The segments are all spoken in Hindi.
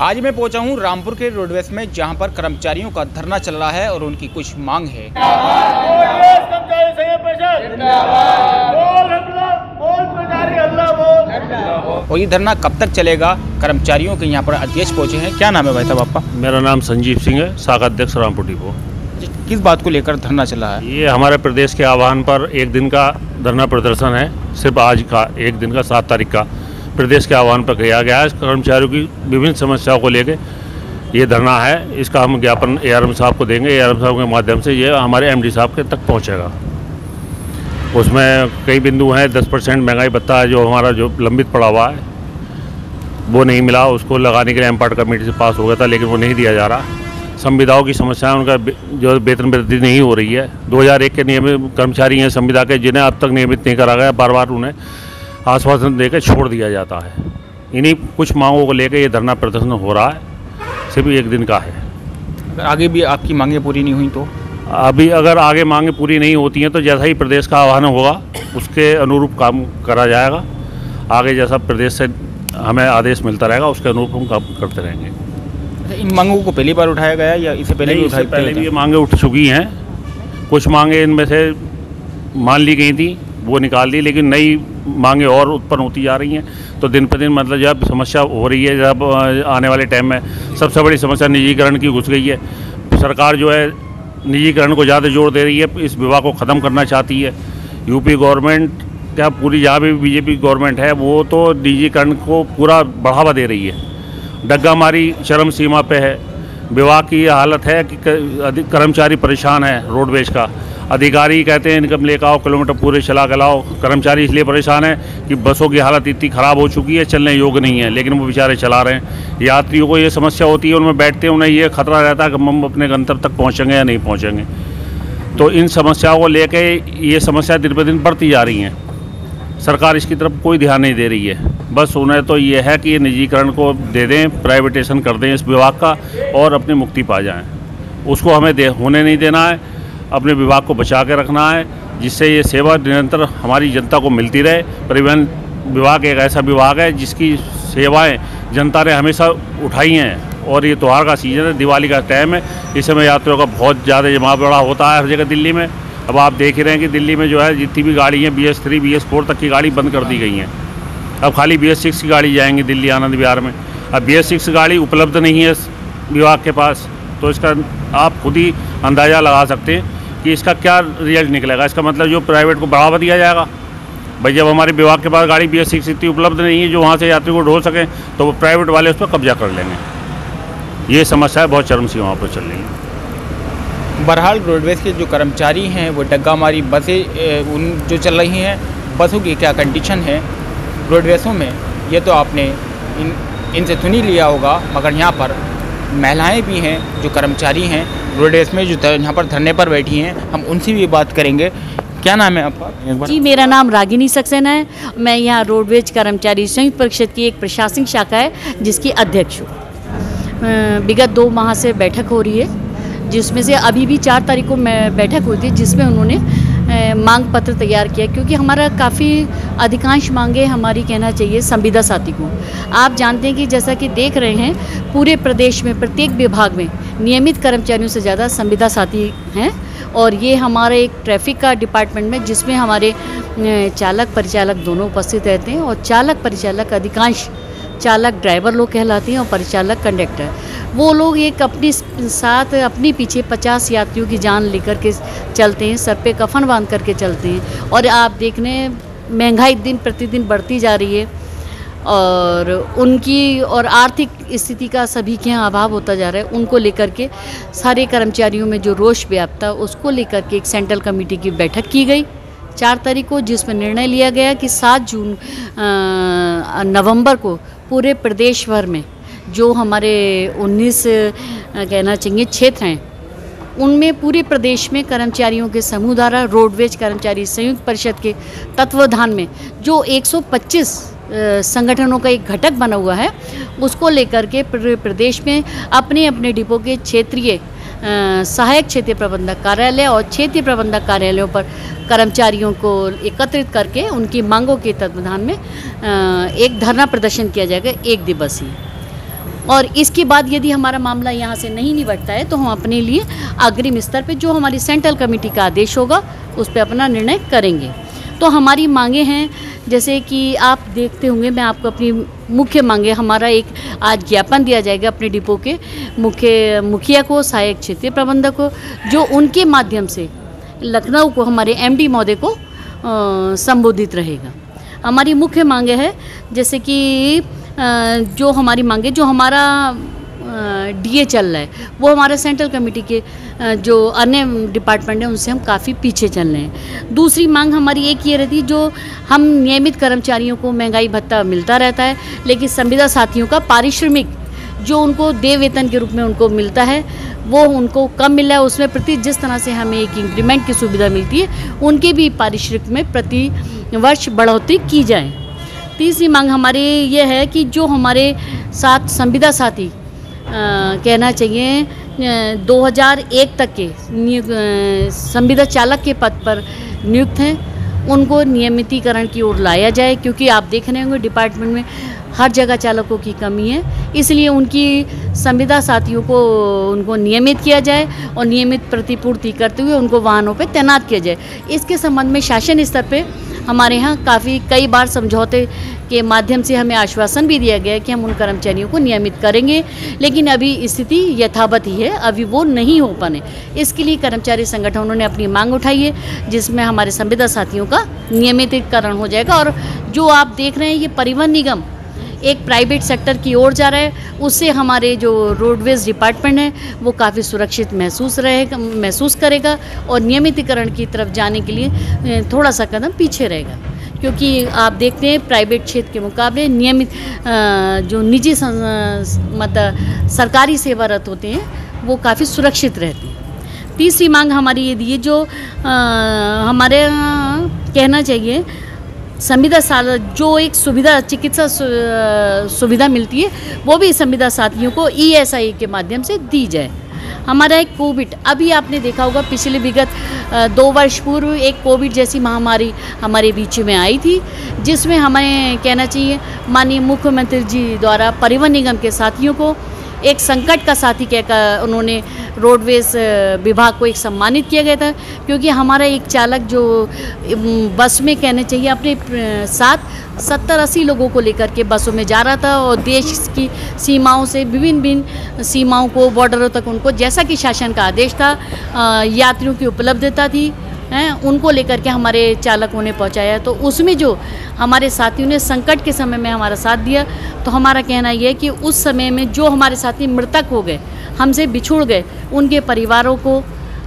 आज मैं पहुंचा हूं रामपुर के रोडवेज में, जहां पर कर्मचारियों का धरना चल रहा है और उनकी कुछ मांग है। और ये धरना कब तक चलेगा? कर्मचारियों के यहाँ पर अध्यक्ष पहुंचे हैं। क्या नाम है भाई साहब आपका? मेरा नाम संजीव सिंह है, शाखा अध्यक्ष रामपुर डिपो। किस बात को लेकर धरना चल रहा है? ये हमारे प्रदेश के आह्वान पर एक दिन का धरना प्रदर्शन है। सिर्फ आज का एक दिन का 7 तारीख का प्रदेश के आह्वान पर किया गया है। कर्मचारियों की विभिन्न समस्याओं को लेकर ये धरना है। इसका हम ज्ञापन ARM साहब को देंगे। ARM साहब के माध्यम से ये हमारे MD साहब के तक पहुँचेगा। उसमें कई बिंदु हैं। 10% महंगाई भत्ता है जो हमारा जो लंबित पड़ा हुआ है, वो नहीं मिला। उसको लगाने के लिए एम्पार्ट कमेटी से पास हो गया था, लेकिन वो नहीं दिया जा रहा। संविदाओं की समस्या, उनका जो वेतन वृद्धि नहीं हो रही है। 2001 के नियमित कर्मचारी हैं संविदा के, जिन्हें अब तक नियमित नहीं करा गया। बार बार उन्हें आश्वासन देकर छोड़ दिया जाता है। इन्हीं कुछ मांगों को लेकर ये धरना प्रदर्शन हो रहा है। सिर्फ एक दिन का है। अगर आगे भी आपकी मांगें पूरी नहीं हुई तो? अभी अगर आगे मांगें पूरी नहीं होती हैं तो जैसा ही प्रदेश का आह्वान होगा उसके अनुरूप काम करा जाएगा। आगे जैसा प्रदेश से हमें आदेश मिलता रहेगा उसके अनुरूप हम काम करते रहेंगे। इन मांगों को पहली बार उठाया गया या इससे पहले भी उठाई? पहले भी ये मांगें उठ चुकी हैं। कुछ मांगें इनमें से मान ली गई थी, वो निकाल दी, लेकिन नई मांगें और उत्पन्न होती जा रही हैं। तो दिन पर दिन मतलब जब समस्या हो रही है, जब आने वाले टाइम में सबसे बड़ी समस्या निजीकरण की घुस गई है। सरकार जो है निजीकरण को ज़्यादा जोर दे रही है, इस विभाग को ख़त्म करना चाहती है। यूपी गवर्नमेंट क्या पूरी, जहाँ भी बीजेपी गवर्नमेंट है, वो तो निजीकरण को पूरा बढ़ावा दे रही है। डग्गा मारी चरम सीमा पे है। विभाग की ये हालत है कि कर्मचारी परेशान है। रोडवेज का अधिकारी कहते हैं इनकम लेकर आओ, किलोमीटर पूरे चला कर लाओ। कर्मचारी इसलिए परेशान है कि बसों की हालत इतनी ख़राब हो चुकी है, चलने योग्य नहीं है, लेकिन वो बेचारे चला रहे हैं। यात्रियों को ये समस्या होती है, उनमें बैठते हैं, उन्हें ये खतरा रहता है कि हम अपने गंतव्य तक पहुँचेंगे या नहीं पहुँचेंगे। तो इन समस्याओं को लेकर ये समस्या दिन पर दिन बढ़ती जा रही हैं। सरकार इसकी तरफ कोई ध्यान नहीं दे रही है। बस उन्हें तो ये है कि निजीकरण को दे दें, प्राइवेटाइजेशन कर दें इस विभाग का और अपनी मुक्ति पा जाएं। उसको हमें होने नहीं देना है। अपने विभाग को बचा के रखना है, जिससे ये सेवा निरंतर हमारी जनता को मिलती रहे। परिवहन विभाग एक ऐसा विभाग है जिसकी सेवाएं जनता ने हमेशा उठाई हैं। और ये त्यौहार का सीज़न है, दिवाली का टाइम है, इस समय यात्रियों का बहुत ज़्यादा जमावड़ा होता है हर जगह दिल्ली में। अब आप देख ही रहे हैं कि दिल्ली में जो है जितनी भी गाड़ी हैं, BS3 BS4 तक की गाड़ी बंद कर दी गई हैं। अब खाली BS6 की गाड़ी जाएंगी दिल्ली आनंद विहार में। अब BS6 गाड़ी उपलब्ध नहीं है विभाग के पास, तो इसका आप खुद ही अंदाज़ा लगा सकते हैं कि इसका क्या रिजल्ट निकलेगा। इसका मतलब जो प्राइवेट को बढ़ावा दिया जाएगा। भाई जब हमारे विभाग के पास गाड़ी BS6 इतनी उपलब्ध नहीं है जो वहाँ से यात्री को ढोल सकें, तो वो प्राइवेट वाले उस पर कब्जा कर लेंगे। ये समस्या बहुत चरम सीमा पर चल रही है। बहरहाल रोडवेज के जो कर्मचारी हैं वो डग्गा मारी बसें उन जो चल रही हैं, बसों की क्या कंडीशन है रोडवेज़ों में, ये तो आपने इनसे सुन ही लिया होगा। मगर यहाँ पर महिलाएं भी हैं जो कर्मचारी हैं रोडवेज में, जो यहाँ पर धरने पर बैठी हैं। हम उनसे भी बात करेंगे। क्या नाम है आपका? जी, मेरा नाम रागिनी सक्सेना है। मैं यहाँ रोडवेज कर्मचारी संयुक्त परिषद की एक प्रशासनिक शाखा है जिसकी अध्यक्ष हूँ। विगत 2 माह से बैठक हो रही है, जिसमें से अभी भी 4 तारीख को बैठक हुई थी, जिसमें उन्होंने मांग पत्र तैयार किया। क्योंकि हमारा काफ़ी अधिकांश मांगे हमारी कहना चाहिए संविदा साथी को। आप जानते हैं कि जैसा कि देख रहे हैं पूरे प्रदेश में प्रत्येक विभाग में नियमित कर्मचारियों से ज़्यादा संविदा साथी हैं। और ये हमारे एक ट्रैफिक का डिपार्टमेंट में, जिसमें हमारे चालक परिचालक दोनों उपस्थित रहते हैं। और चालक परिचालक अधिकांश चालक ड्राइवर लोग कहलाते हैं और परिचालक कंडक्टर। वो लोग एक अपने साथ अपने पीछे 50 यात्रियों की जान लेकर के चलते हैं, सर पे कफन बांध करके चलते हैं। और आप देखने महंगाई दिन प्रतिदिन बढ़ती जा रही है और उनकी और आर्थिक स्थिति का सभी के यहाँ अभाव होता जा रहा है। उनको लेकर के सारे कर्मचारियों में जो रोष व्याप्त था, उसको लेकर के एक सेंट्रल कमेटी की बैठक की गई 4 तारीख को, जिसमें निर्णय लिया गया कि 7 नवंबर को पूरे प्रदेश भर में जो हमारे 19 कहना चाहिए क्षेत्र हैं, उनमें पूरे प्रदेश में कर्मचारियों के समूह द्वारा रोडवेज कर्मचारी संयुक्त परिषद के तत्वावधान में जो 125 संगठनों का एक घटक बना हुआ है, उसको लेकर के प्रदेश में अपने अपने डिपो के क्षेत्रीय सहायक क्षेत्रीय प्रबंधक कार्यालय और क्षेत्रीय प्रबंधक कार्यालयों पर कर्मचारियों को एकत्रित करके उनकी मांगों के तत्वावधान में एक धरना प्रदर्शन किया जाएगा 1 दिवसीय। और इसके बाद यदि हमारा मामला यहाँ से नहीं निपटता है तो हम अपने लिए अग्रिम स्तर पे जो हमारी सेंट्रल कमेटी का आदेश होगा उस पर अपना निर्णय करेंगे। तो हमारी मांगे हैं, जैसे कि आप देखते होंगे, मैं आपको अपनी मुख्य मांगे, हमारा एक आज ज्ञापन दिया जाएगा अपने डिपो के मुखिया को, सहायक क्षेत्रीय प्रबंधक को, जो उनके माध्यम से लखनऊ को हमारे MD महोदय को संबोधित रहेगा। हमारी मुख्य मांगे है, जैसे कि जो हमारी मांगे, जो हमारा DA चल रहा है वो हमारा सेंट्रल कमेटी के जो अन्य डिपार्टमेंट हैं उनसे हम काफ़ी पीछे चल रहे हैं। दूसरी मांग हमारी एक ये रहती है, जो हम नियमित कर्मचारियों को महंगाई भत्ता मिलता रहता है, लेकिन संविदा साथियों का पारिश्रमिक जो उनको देय वेतन के रूप में उनको मिलता है वो उनको कम मिल रहा है। उसमें प्रति जिस तरह से हमें एक इंक्रीमेंट की सुविधा मिलती है, उनके भी पारिश्रमिक में प्रति वर्ष बढ़ोतरी की जाए। तीसरी मांग हमारी ये है कि जो हमारे साथ संविदा साथी कहना चाहिए 2001 तक के संविदा चालक के पद पर नियुक्त हैं, उनको नियमितीकरण की ओर लाया जाए, क्योंकि आप देख रहे होंगे डिपार्टमेंट में हर जगह चालकों की कमी है। इसलिए उनकी संविदा साथियों को उनको नियमित किया जाए और नियमित प्रतिपूर्ति करते हुए उनको वाहनों पर तैनात किया जाए। इसके संबंध में शासन स्तर पे हमारे यहाँ कई बार समझौते के माध्यम से हमें आश्वासन भी दिया गया है कि हम उन कर्मचारियों को नियमित करेंगे, लेकिन अभी स्थिति यथावत ही है, अभी वो नहीं हो पाने। इसके लिए कर्मचारी संगठनों ने अपनी मांग उठाई है, जिसमें हमारे संविदा साथियों का नियमितीकरण हो जाएगा। और जो आप देख रहे हैं ये परिवहन निगम एक प्राइवेट सेक्टर की ओर जा रहा है, उससे हमारे जो रोडवेज डिपार्टमेंट है वो काफ़ी सुरक्षित महसूस करेगा और नियमितीकरण की तरफ जाने के लिए थोड़ा सा कदम पीछे रहेगा। क्योंकि आप देखते हैं प्राइवेट क्षेत्र के मुकाबले नियमित जो निजी मतलब सरकारी सेवारत होते हैं वो काफ़ी सुरक्षित रहते हैं। तीसरी मांग हमारी ये जो हमारे कहना चाहिए संविदा जो एक सुविधा चिकित्सा सुविधा मिलती है वो भी संविदा साथियों को ESI के माध्यम से दी जाए। हमारा एक कोविड, अभी आपने देखा होगा पिछले विगत 2 वर्ष पूर्व एक कोविड जैसी महामारी हमारे बीच में आई थी, जिसमें हमें कहना चाहिए माननीय मुख्यमंत्री जी द्वारा परिवहन निगम के साथियों को एक संकट का साथी कहकर उन्होंने रोडवेज विभाग को एक सम्मानित किया गया था, क्योंकि हमारा एक चालक जो बस में कहने चाहिए अपने साथ 70-80 लोगों को लेकर के बसों में जा रहा था और देश की सीमाओं से विभिन्न सीमाओं को, बॉर्डरों तक उनको, जैसा कि शासन का आदेश था, यात्रियों की उपलब्धता थी हैं, उनको लेकर के हमारे चालकों ने पहुंचाया। तो उसमें जो हमारे साथियों ने संकट के समय में हमारा साथ दिया, तो हमारा कहना यह है कि उस समय में जो हमारे साथी मृतक हो गए, हमसे बिछुड़ गए, उनके परिवारों को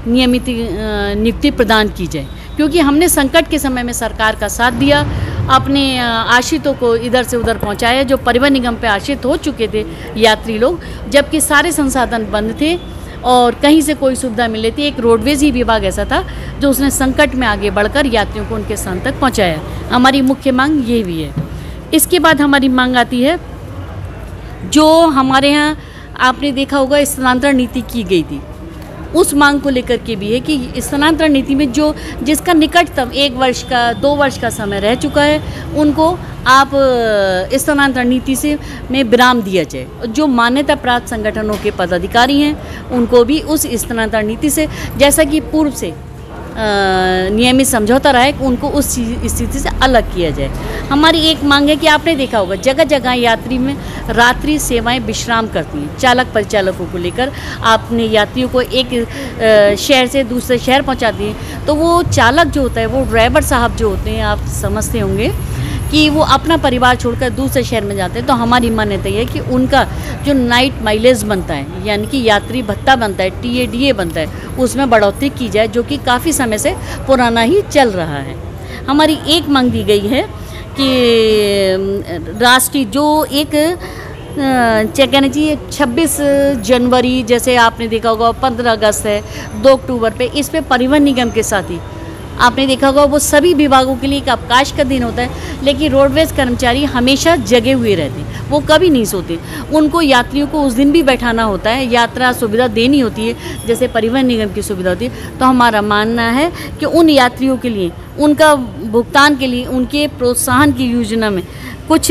नियमित नियुक्ति प्रदान की जाए, क्योंकि हमने संकट के समय में सरकार का साथ दिया, अपने आश्रितों को इधर से उधर पहुंचाया, जो परिवहन निगम पे आश्रित हो चुके थे यात्री लोग, जबकि सारे संसाधन बंद थे और कहीं से कोई सुविधा मिल रही थी। एक रोडवेज ही विभाग ऐसा था जो उसने संकट में आगे बढ़कर यात्रियों को उनके स्थान तक पहुंचाया। हमारी मुख्य मांग ये भी है। इसके बाद हमारी मांग आती है, जो हमारे यहाँ आपने देखा होगा स्थानांतरण नीति की गई थी, उस मांग को लेकर के भी है कि स्थानांतरण नीति में जो जिसका निकटतम 1 वर्ष का 2 वर्ष का समय रह चुका है, उनको आप स्थानांतरण नीति से में विराम दिया जाए। जो मान्यता प्राप्त संगठनों के पदाधिकारी हैं उनको भी उस स्थानांतरण नीति से, जैसा कि पूर्व से नियमित समझौता रहा है, उनको उस स्थिति से अलग किया जाए। हमारी एक मांग है कि आपने देखा होगा जगह जगह यात्री में रात्रि सेवाएं विश्राम करती हैं। चालक परिचालकों को लेकर आपने यात्रियों को एक शहर से दूसरे शहर पहुंचा दिए, तो वो चालक जो होता है, वो ड्राइवर साहब जो होते हैं, आप समझते होंगे कि वो अपना परिवार छोड़कर दूसरे शहर में जाते हैं। तो हमारी मान्यता है कि उनका जो नाइट माइलेज बनता है, यानी कि यात्री भत्ता बनता है, TADA बनता है, उसमें बढ़ोतरी की जाए, जो कि काफ़ी समय से पुराना ही चल रहा है। हमारी एक मांग दी गई है कि राष्ट्रीय जो एक क्या कहना चाहिए 26 जनवरी, जैसे आपने देखा होगा 15 अगस्त है, 2 अक्टूबर पे, इस पे परिवहन निगम के साथ ही आपने देखा होगा वो सभी विभागों के लिए एक अवकाश का दिन होता है, लेकिन रोडवेज कर्मचारी हमेशा जगे हुए रहते हैं, वो कभी नहीं सोते। उनको यात्रियों को उस दिन भी बैठाना होता है, यात्रा सुविधा देनी होती है जैसे परिवहन निगम की सुविधा होती है। तो हमारा मानना है कि उन यात्रियों के लिए, उनका भुगतान के लिए, उनके प्रोत्साहन की योजना में कुछ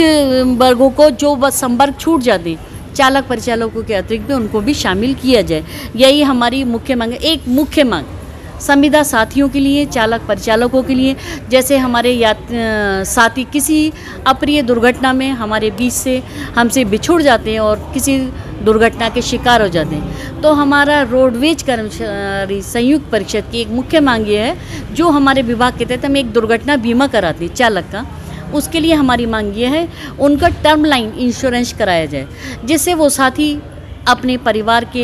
वर्गों को जो बस संपर्क छूट जाते हैं, चालक परिचालकों के अतिरिक्त भी उनको भी शामिल किया जाए। यही हमारी मुख्य मांग है। एक मुख्य मांग संविदा साथियों के लिए, चालक परिचालकों के लिए, जैसे हमारे साथी किसी अप्रिय दुर्घटना में हमारे बीच से हमसे बिछुड़ जाते हैं और किसी दुर्घटना के शिकार हो जाते हैं, तो हमारा रोडवेज कर्मचारी संयुक्त परिषद की एक मुख्य मांग ये है, जो हमारे विभाग के तहत हम एक दुर्घटना बीमा कराते हैं चालक का, उसके लिए हमारी मांग ये है उनका टर्म लाइन इंश्योरेंस कराया जाए, जिससे वो साथी अपने परिवार के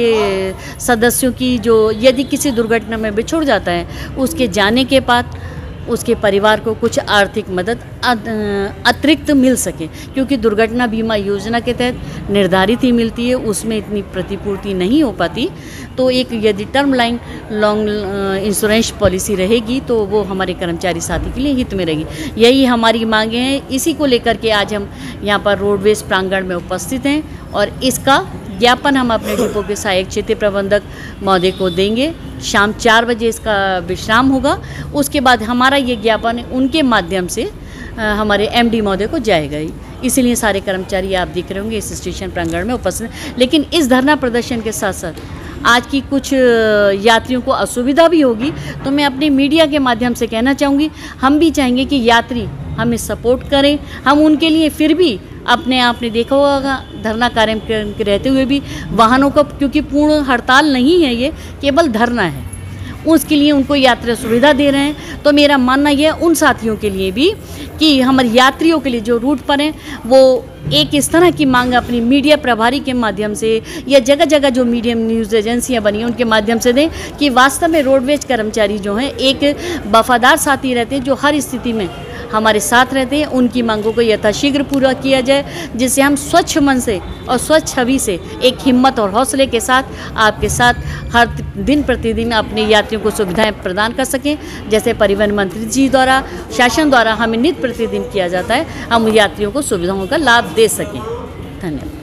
सदस्यों की जो यदि किसी दुर्घटना में बिछुड़ जाता है, उसके जाने के बाद उसके परिवार को कुछ आर्थिक मदद अतिरिक्त मिल सके, क्योंकि दुर्घटना बीमा योजना के तहत निर्धारित ही मिलती है, उसमें इतनी प्रतिपूर्ति नहीं हो पाती। तो एक यदि term line long insurance policy रहेगी तो वो हमारे कर्मचारी साथी के लिए हित में रहेगी। यही हमारी मांगे हैं, इसी को लेकर के आज हम यहाँ पर रोडवेज प्रांगण में उपस्थित हैं और इसका ज्ञापन हम अपने डिपो के सहायक क्षेत्रीय प्रबंधक महोदय को देंगे। शाम 4 बजे इसका विश्राम होगा, उसके बाद हमारा ये ज्ञापन उनके माध्यम से हमारे एमडी महोदय को जाएगा ही। इसीलिए सारे कर्मचारी आप दिख रहे होंगे इस स्टेशन प्रांगण में उपस्थित हैं। लेकिन इस धरना प्रदर्शन के साथ साथ आज की कुछ यात्रियों को असुविधा भी होगी, तो मैं अपने मीडिया के माध्यम से कहना चाहूँगी, हम भी चाहेंगे कि यात्री हमें सपोर्ट करें। हम उनके लिए फिर भी अपने आपने देखा होगा धरना कार्य के रहते हुए भी वाहनों को, क्योंकि पूर्ण हड़ताल नहीं है, ये केवल धरना है, उसके लिए उनको यात्रा सुविधा दे रहे हैं। तो मेरा मानना यह है उन साथियों के लिए भी कि हमारे यात्रियों के लिए जो रूट पर हैं वो एक इस तरह की मांग अपनी मीडिया प्रभारी के माध्यम से या जगह जगह जो मीडियम न्यूज़ एजेंसियां बनी हैं उनके माध्यम से दें कि वास्तव में रोडवेज कर्मचारी जो हैं एक वफादार साथी रहते हैं, जो हर स्थिति में हमारे साथ रहते हैं। उनकी मांगों को यथाशीघ्र पूरा किया जाए, जिससे हम स्वच्छ मन से और स्वच्छ छवि से एक हिम्मत और हौसले के साथ आपके साथ हर दिन प्रतिदिन अपने यात्रियों को सुविधाएं प्रदान कर सकें। जैसे परिवहन मंत्री जी द्वारा, शासन द्वारा हमें नित्य प्रतिदिन किया जाता है, हम यात्रियों को सुविधाओं का लाभ दे सकें। धन्यवाद।